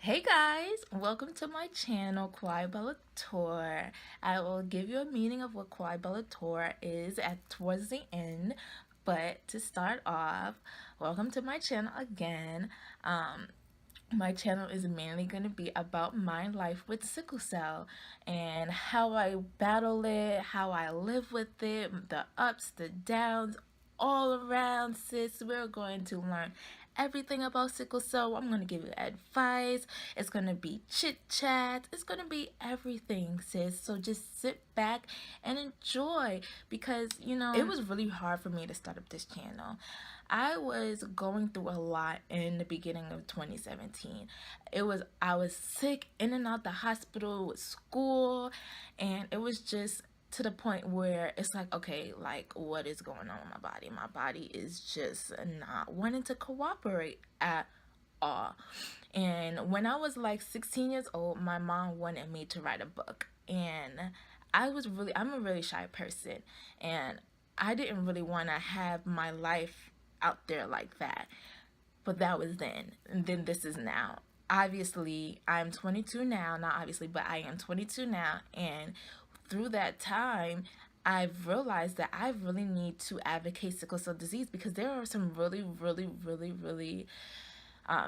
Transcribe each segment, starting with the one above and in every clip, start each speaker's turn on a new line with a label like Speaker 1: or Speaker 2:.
Speaker 1: Hey guys, welcome to my channel, Quae Bellator. I will give you a meaning of what Quae Bellator is towards the end, but to start off, welcome to my channel again. My channel is mainly going to be about my life with sickle cell and how I battle it, how I live with it, the ups, the downs, all around, sis. We're going to learn everything about sickle cell. I'm going to give you advice. It's going to be chit chat. It's going to be everything, sis. So just sit back and enjoy, because it was really hard for me to start up this channel. I was going through a lot in the beginning of 2017. I was sick, in and out the hospital with school, and it was just to the point where it's like, okay, like, what is going on with my body? My body is just not wanting to cooperate at all. And when I was like 16 years old, my mom wanted me to write a book, and I'm a really shy person, and I didn't really want to have my life out there like that. But that was then, and then this is now. Obviously, I'm 22 now, not obviously, but I am 22 now, and through that time, I've realized that I really need to advocate sickle cell disease, because there are some really, really, really, really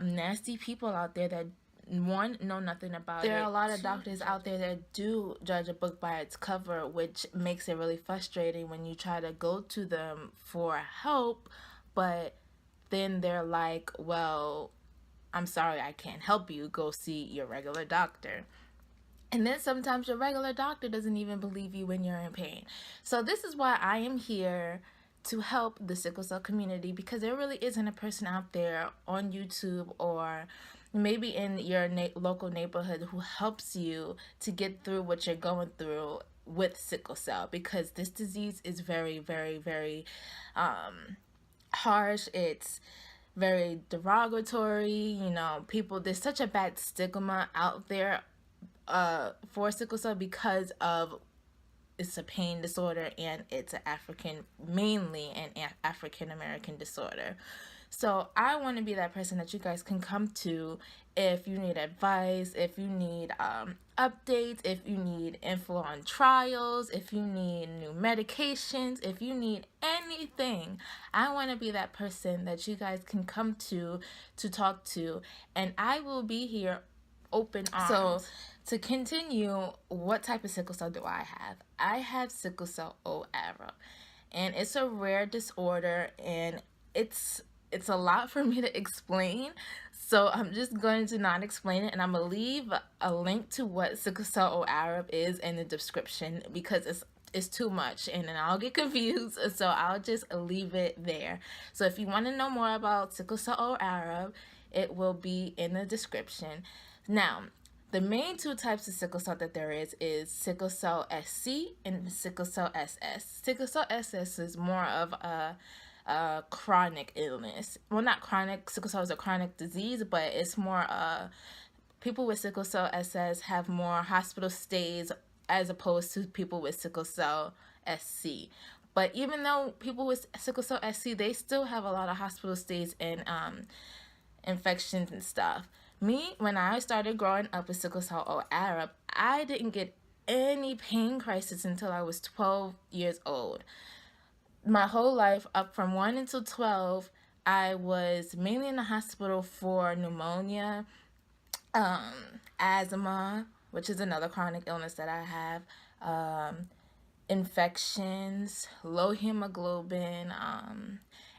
Speaker 1: nasty people out there that, one, know nothing about it. There are a lot of doctors out there that do judge a book by its cover, which makes it really frustrating when you try to go to them for help, but then they're like, well, I'm sorry, I can't help you. Go see your regular doctor. And then sometimes your regular doctor doesn't even believe you when you're in pain. So this is why I am here to help the sickle cell community, because there really isn't a person out there on YouTube or maybe in your local neighborhood who helps you to get through what you're going through with sickle cell, because this disease is very, very, very harsh. It's very derogatory. There's such a bad stigma out there for sickle cell, because of it's a pain disorder, and it's mainly an African American disorder. So I want to be that person that you guys can come to if you need advice, if you need updates, if you need info on trials, if you need new medications, if you need anything. I want to be that person that you guys can come to talk to, and I will be here open arms. So to continue, what type of sickle cell do I have? I have sickle cell ORA, and it's a rare disorder, and it's a lot for me to explain, so I'm just going to not explain it, and I'm going to leave a link to what sickle cell ORA is in the description, because it's too much and then I'll get confused, so I'll just leave it there. So if you want to know more about sickle cell ORA, it will be in the description. Now, the main two types of sickle cell that there is sickle cell SC and sickle cell SS. Sickle cell SS is more of a chronic illness. Well, not chronic. Sickle cell is a chronic disease, but it's more people with sickle cell SS have more hospital stays as opposed to people with sickle cell SC. But even though people with sickle cell SC, they still have a lot of hospital stays and infections and stuff. Me, when I started growing up with sickle cell ORA, I didn't get any pain crisis until I was 12 years old. My whole life, up from 1 until 12, I was mainly in the hospital for pneumonia, asthma, which is another chronic illness that I have, infections, low hemoglobin,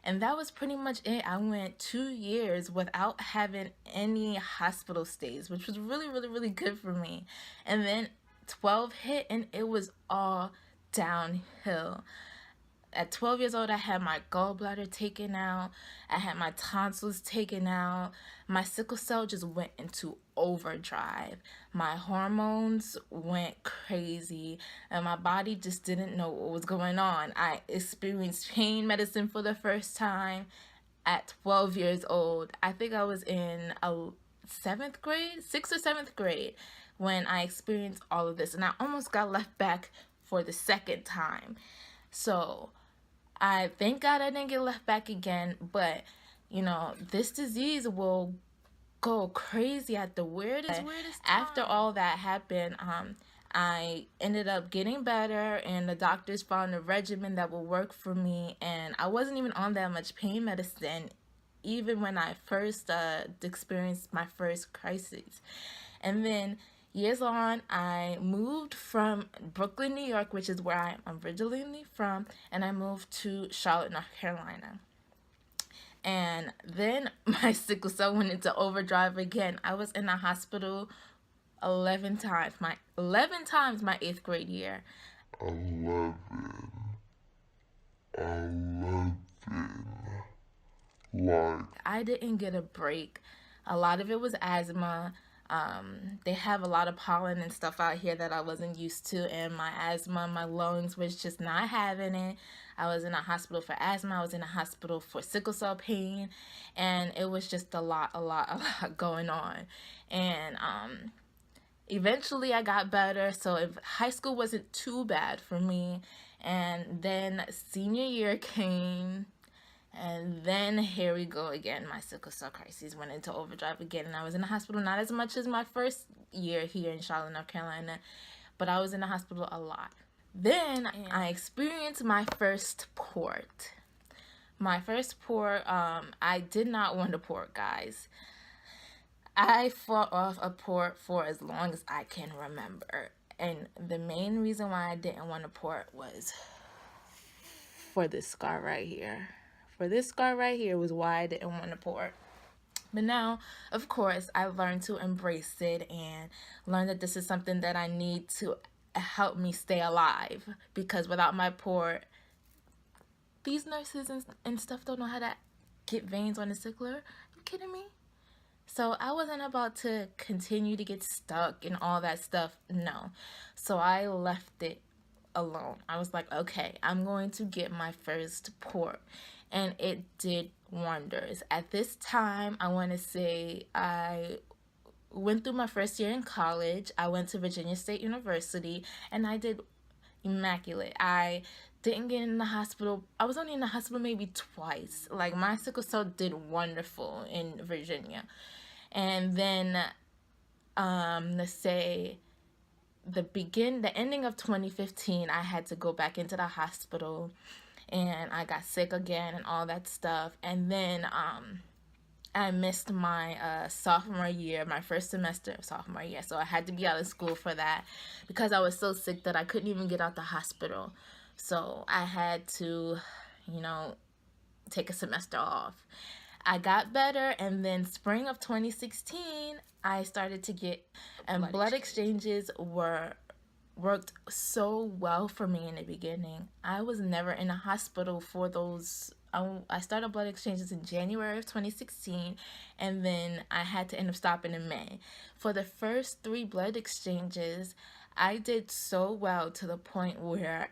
Speaker 1: and that was pretty much it. I went 2 years without having any hospital stays, which was really, really, really good for me. And then 12 hit, and it was all downhill. At 12 years old, I had my gallbladder taken out. I had my tonsils taken out. My sickle cell just went into overdrive. My hormones went crazy, and my body just didn't know what was going on. I experienced pain medicine for the first time at 12 years old. I think I was in a 6th or 7th grade, when I experienced all of this, and I almost got left back for the second time. So I thank God I didn't get left back again, but this disease will go crazy at the weirdest time. After all that happened, I ended up getting better, and the doctors found a regimen that will work for me, and I wasn't even on that much pain medicine even when I first experienced my first crisis. And then years on, I moved from Brooklyn, New York, which is where I'm originally from, and I moved to Charlotte, North Carolina. And then my sickle cell went into overdrive again. I was in the hospital 11 times. 11 times my 8th grade year. 11. Like, I didn't get a break. A lot of it was asthma. They have a lot of pollen and stuff out here that I wasn't used to, and my asthma, my lungs was just not having it. I was in a hospital for asthma. I was in a hospital for sickle cell pain, and it was just a lot going on. And eventually I got better, so if high school wasn't too bad for me. And then senior year came, and then here we go again. My sickle cell crisis went into overdrive again, and I was in the hospital not as much as my first year here in Charlotte, North Carolina, but I was in the hospital a lot. Then I experienced my first port. My first port, I did not want to port, guys. I fought off a port for as long as I can remember. And the main reason why I didn't want to port was for this scar right here. For this scar right here was why I didn't want to port. But now, of course, I learned to embrace it and learn that this is something that I need to help me stay alive. Because without my port, these nurses and stuff don't know how to get veins on a sickler. Are you kidding me? So I wasn't about to continue to get stuck and all that stuff. No. So I left it alone. I was like, okay, I'm going to get my first port. And it did wonders. At this time, I want to say I went through my first year in college. I went to Virginia State University, and I did immaculate. I didn't get in the hospital. I was only in the hospital maybe twice. Like, my sickle cell did wonderful in Virginia. And then, let's say, the ending of 2015, I had to go back into the hospital, and I got sick again and all that stuff. And then I missed my sophomore year, my first semester of sophomore year. So I had to be out of school for that because I was so sick that I couldn't even get out the hospital. So I had to, take a semester off. I got better, and then spring of 2016, I started to get, and blood exchanges worked so well for me in the beginning. I was never in a hospital for those. I started blood exchanges in January of 2016, and then I had to end up stopping in May. For the first 3 blood exchanges, I did so well to the point where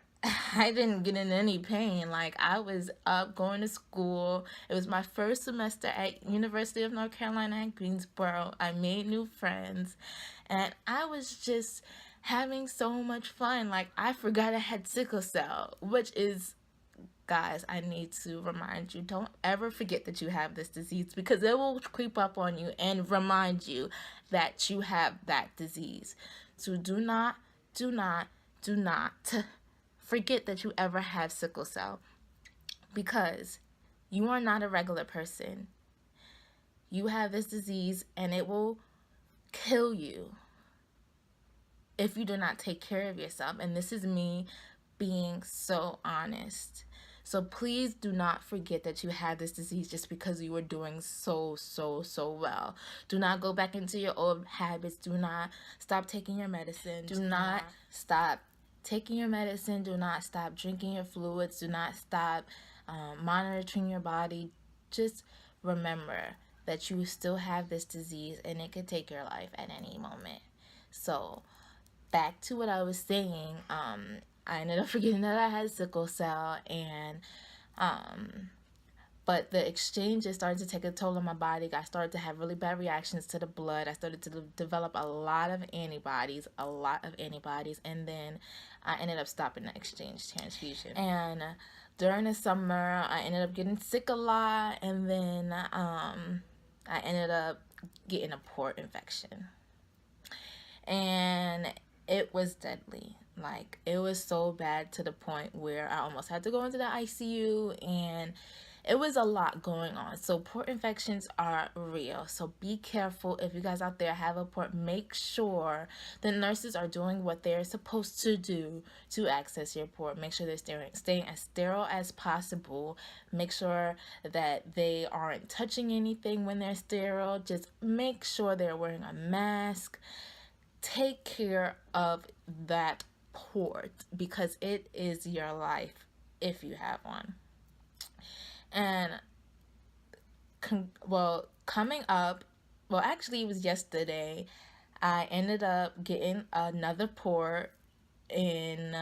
Speaker 1: I didn't get in any pain. Like, I was up going to school. It was my first semester at University of North Carolina at Greensboro. I made new friends, and I was just having so much fun. Like, I forgot I had sickle cell, which is, guys, I need to remind you, don't ever forget that you have this disease, because it will creep up on you and remind you that you have that disease. So do not forget that you ever have sickle cell, because you are not a regular person. You have this disease, and it will kill you if you do not take care of yourself. And this is me being so honest. So please do not forget that you have this disease just because you were doing so well. Do not go back into your old habits. Do not stop taking your medicine. Do not stop taking your medicine. Do not stop drinking your fluids. Do not stop monitoring your body. Just remember that you still have this disease, and it could take your life at any moment. So back to what I was saying, I ended up forgetting that I had sickle cell, and but the exchanges started to take a toll on my body. I started to have really bad reactions to the blood. I started to develop a lot of antibodies, and then I ended up stopping the exchange transfusion. And during the summer, I ended up getting sick a lot, and then I ended up getting a port infection. And it was deadly. Like, it was so bad to the point where I almost had to go into the ICU, and it was a lot going on. So port infections are real. So be careful. If you guys out there have a port, make sure the nurses are doing what they're supposed to do to access your port. Make sure they're staying as sterile as possible. Make sure that they aren't touching anything when they're sterile. Just make sure they're wearing a mask. Take care of that port because it is your life if you have one. And coming up, well, actually it was yesterday, I ended up getting another port in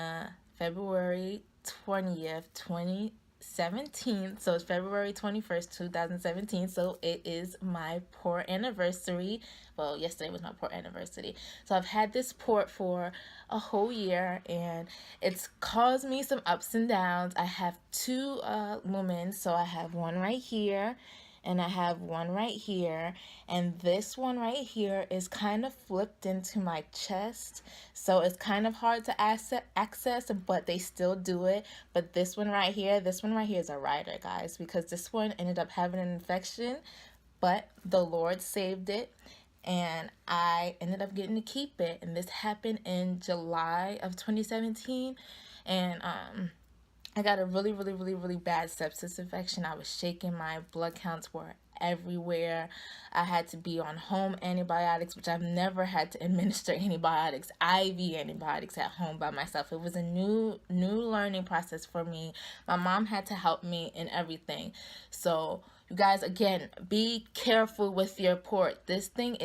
Speaker 1: February 20th, 2017. So it's February 21st, 2017. So it is my port anniversary. Well, yesterday was my port anniversary. So I've had this port for a whole year, and it's caused me some ups and downs. I have two lumens. So I have one right here, and I have one right here, and this one right here is kind of flipped into my chest, so it's kind of hard to access, but they still do it. But this one right here is a rider, guys, because this one ended up having an infection, but the Lord saved it, and I ended up getting to keep it. And this happened in July of 2017, and I got a really, really, really, really bad sepsis infection. I was shaking. My blood counts were everywhere. I had to be on home antibiotics, which I've never had to administer antibiotics, IV antibiotics at home by myself. It was a new learning process for me. My mom had to help me in everything. So you guys, again, be careful with your port. This thing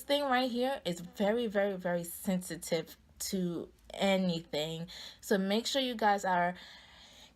Speaker 1: right here is very, very, very sensitive to anything. So make sure you guys are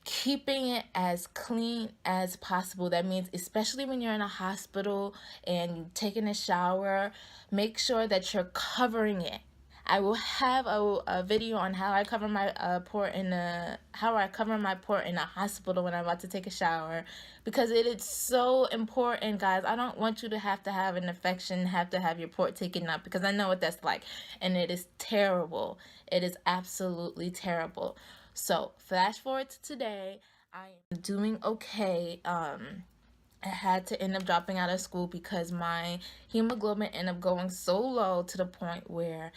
Speaker 1: keeping it as clean as possible. That means especially when you're in a hospital and you're taking a shower, make sure that you're covering it. I will have a video on how I cover my port in a hospital when I'm about to take a shower, because it is so important, guys. I don't want you to have an infection, have to have your port taken up, because I know what that's like, and it is terrible. It is absolutely terrible. So flash forward to today. I am doing okay. I had to end up dropping out of school because my hemoglobin ended up going so low to the point where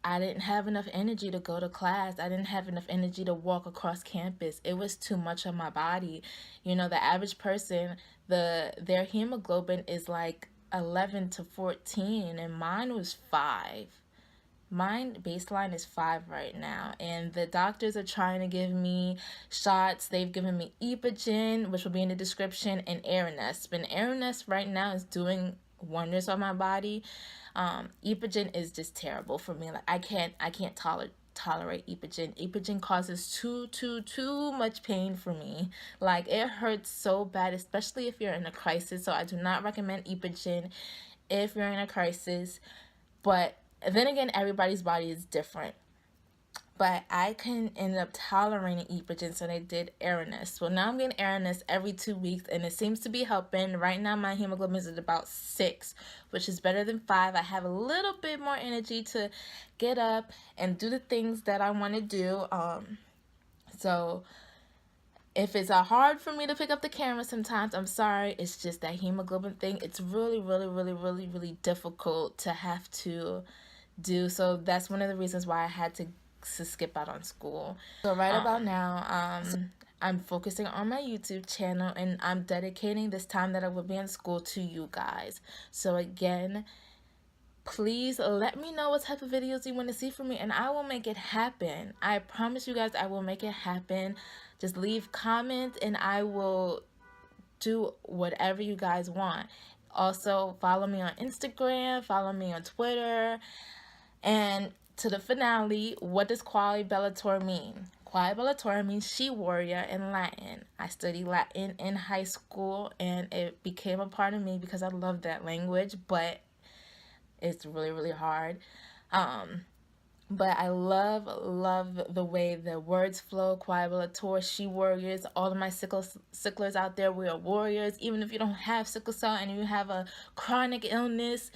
Speaker 1: I didn't have enough energy to go to class. I didn't have enough energy to walk across campus. It was too much on my body. You know, the average person, their hemoglobin is like 11 to 14, and mine was 5. Mine baseline is 5 right now, and the doctors are trying to give me shots. They've given me Epogen, which will be in the description, and Aranesp. And Aranesp right now is doing wonders on my body. Epogen is just terrible for me. Like, I can't tolerate Epogen. Epogen causes too much pain for me. Like, it hurts so bad, especially if you're in a crisis. So I do not recommend Epogen if you're in a crisis. But then again, everybody's body is different. But I can end up tolerating Epogen, so they did Aranesp. Well, now I'm getting Aranesp every 2 weeks, and it seems to be helping. Right now, my hemoglobin is at about 6, which is better than 5. I have a little bit more energy to get up and do the things that I want to do. So if it's hard for me to pick up the camera sometimes, I'm sorry. It's just that hemoglobin thing. It's really, really, really, really, really difficult to have to do. So that's one of the reasons why I had to skip out on school. So right about now, I'm focusing on my YouTube channel, and I'm dedicating this time that I will be in school to you guys. So again, please let me know what type of videos you want to see from me, and I will make it happen. I promise you guys I will make it happen. Just leave comments and I will do whatever you guys want. Also, follow me on Instagram, follow me on Twitter. And to the finale, what does Quae Bellator mean? Quae Bellator means she-warrior in Latin. I studied Latin in high school, and it became a part of me because I love that language, but it's really, really hard. But I love the way the words flow. Quae Bellator, she warriors. All of my sicklers out there, we are warriors. Even if you don't have sickle cell and you have a chronic illness,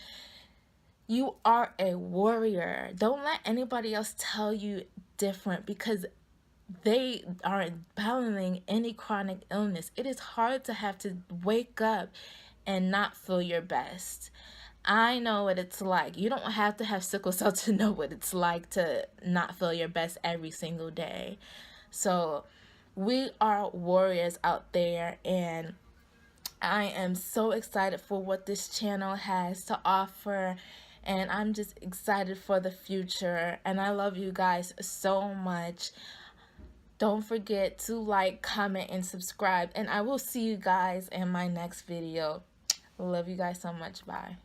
Speaker 1: you are a warrior. Don't let anybody else tell you different, because they aren't battling any chronic illness. It is hard to have to wake up and not feel your best. I know what it's like. You don't have to have sickle cell to know what it's like to not feel your best every single day. So we are warriors out there, and I am so excited for what this channel has to offer, and I'm just excited for the future, and I love you guys so much. Don't forget to like, comment, and subscribe, and I will see you guys in my next video. Love you guys so much. Bye.